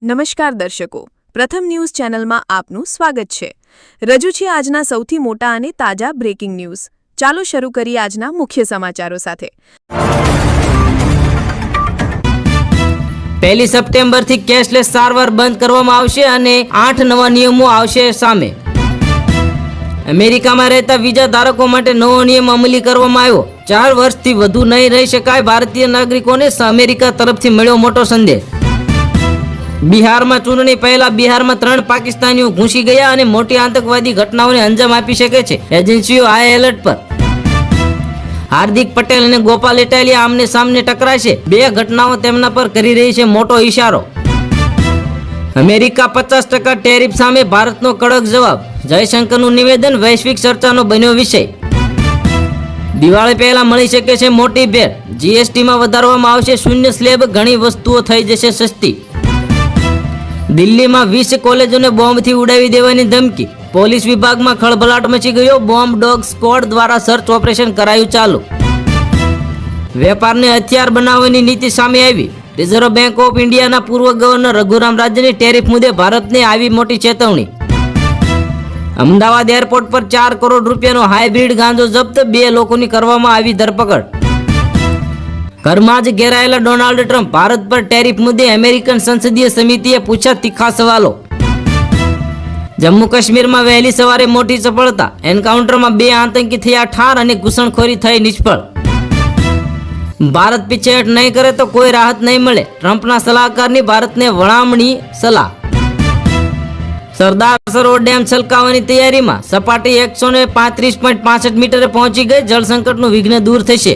નમસ્કાર દર્શકો, પ્રથમ ન્યૂઝ ચેનલમાં આપનું સ્વાગત છે। રજૂ છે આજના સૌથી મોટા અને તાજા બ્રેકિંગ ન્યૂઝ। ચાલો શરૂ કરીએ આજના મુખ્ય સમાચારો સાથે। 1 સપ્ટેમ્બરથી કેશલેસ સારવાર બંધ કરવામાં આવશે અને 8 નવા નિયમો આવશે સામે। અમેરિકામાં રહેતા વિઝા ધારકો માટે નવો નિયમ અમલી કરવામાં આવ્યો। 4 વર્ષથી વધુ નહીં રહી શકાય ભારતીય નાગરિકોને અમેરિકા તરફથી મળ્યો મોટો સંદેશ। બિહારમાં ચૂંટણી પહેલા બિહારમાં 3 પાકિસ્તાનીઓ ઘૂસી ગયા અને મોટી આતંકવાદી ઘટનાઓને અંજામ આપી શકે છે। એજન્સીઓ હાઈ એલર્ટ પર। હાર્દિક પટેલ અને ગોપાલ ઇટાલિયા આમને સામને ટકરાશે। 2 ઘટનાઓ તેમના પર કરી રહી છે મોટો ઇશારો। અમેરિકા 50% ટેરિફ સામે ભારતનો કડક જવાબ। જયશંકરનું નિવેદન વૈશ્વિક ચર્ચાનો બન્યો વિષય। દિવાળી પહેલા મળી શકે છે મોટી ભેટ। જીએસટીમાં વધારવામાં આવશે શૂન્ય સ્લેબ। ઘણી વસ્તુઓ થઈ જશે સસ્તી। દિલ્હીમાં 20 કોલેજોને બોમ્બથી ઉડાવી દેવાની ધમકી। પોલીસ વિભાગમાં ખળભળાટ મચી ગયો। બોમ્બ ડોગ સ્ક્વોડ દ્વારા સર્ચ ઓપરેશન કરાયું ચાલુ। વેપારને હથિયાર બનાવવાની નીતિ સામે આવી। રિઝર્વ બેંક ઓફ ઇન્ડિયાના પૂર્વ ગવર્નર રઘુરામ રાજનની ટેરિફ મુદ્દે ભારતને આવી મોટી ચેતવણી। અમદાવાદ એરપોર્ટ પર 4 કરોડ રૂપિયાનો હાઇબ્રિડ ગાંજો જપ્ત। 2 લોકોની કરવામાં આવી ધરપકડ। ઘરમાં જ ઘેરાયેલા ડોનાલ્ડ ટ્રમ્પ। ભારત પર ટેરિફ મુદ્દે અમેરિકન સંસદીય સમિતિએ પૂછ્યા તીખા સવાલો। જમ્મુ કાશ્મીરમાં વહેલી સવારે મોટી સફળતા। એન્કાઉન્ટરમાં 2 આતંકી થયા ઠાર અને ઘૂસણખોરી થઈ નિષ્ફળ। ભારત પીછેહટ નહીં કરે તો કોઈ રાહત નહીં મળે। ટ્રમ્પના સલાહકારની ભારતને વળામણી સલાહ। સરદાર સરોવર ડેમ છલકાવવાની તૈયારીમાં। સપાટી 135.65 મીટરે પહોંચી ગઈ। જળસંકટનું વિઘ્ન દૂર થશે।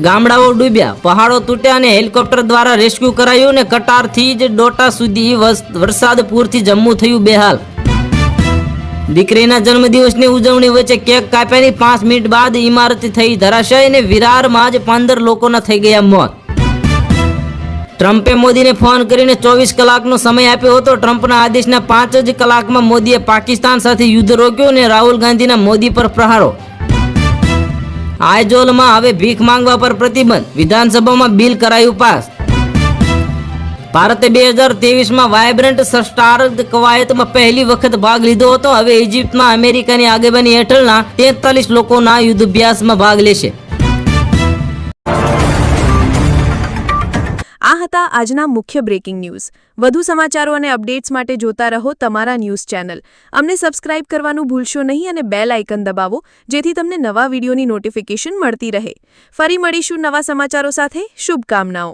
ગામડાઓ ડૂબ્યા, પહાડો તૂટ્યા અને હેલિકોપ્ટર દ્વારા રેસ્ક્યુ કરાયું ને કટારથી જ ડોટા સુધી વરસાદ પૂરથી જમ્મુ થયું બેહાલ। દીકરીના જન્મદિવસની ઉજવણી વચ્ચે કેક કાપ્યાની 5 મિનિટ બાદ ઇમારત થઈ ધરાશય અને વિરારમાં જ 15 લોકોના થઈ ગયા મોત। ટ્રમ્પે મોદીને ફોન કરીને 24 કલાકનો સમય આપ્યો હતો। ટ્રમ્પના આદેશના 5 જ કલાકમાં મોદીએ પાકિસ્તાન સાથે યુદ્ધ રોક્યું અને રાહુલ ગાંધીના મોદી પર પ્રહારો। આઇજોલમાં હવે ભીખ માંગવા પર પ્રતિબંધ। વિધાનસભામાં બિલ કરાયું પાસ। ભારતે 2023માં વાયબ્રન્ટ સ્ટાર કવાયતમાં પહેલી વખત ભાગ લીધો હતો। હવે ઇજિપ્તમાં અમેરિકાની આગેવાની હેઠળના 43 લોકોના યુદ્ધાભ્યાસમાં ભાગ લેશે। આ હતા આજના મુખ્ય બ્રેકિંગ ન્યૂઝ। વધુ સમાચારો અને અપડેટ્સ માટે જોતા રહો તમારા ન્યૂઝ ચેનલ। અમને સબસ્ક્રાઇબ કરવાનું ભૂલશો નહીં અને બેલ આઇકન દબાવો જેથી તમને નવા વિડીયોની નોટિફિકેશન મળતી રહે। ફરી મળીશું નવા સમાચારો સાથે। શુભકામનાઓ।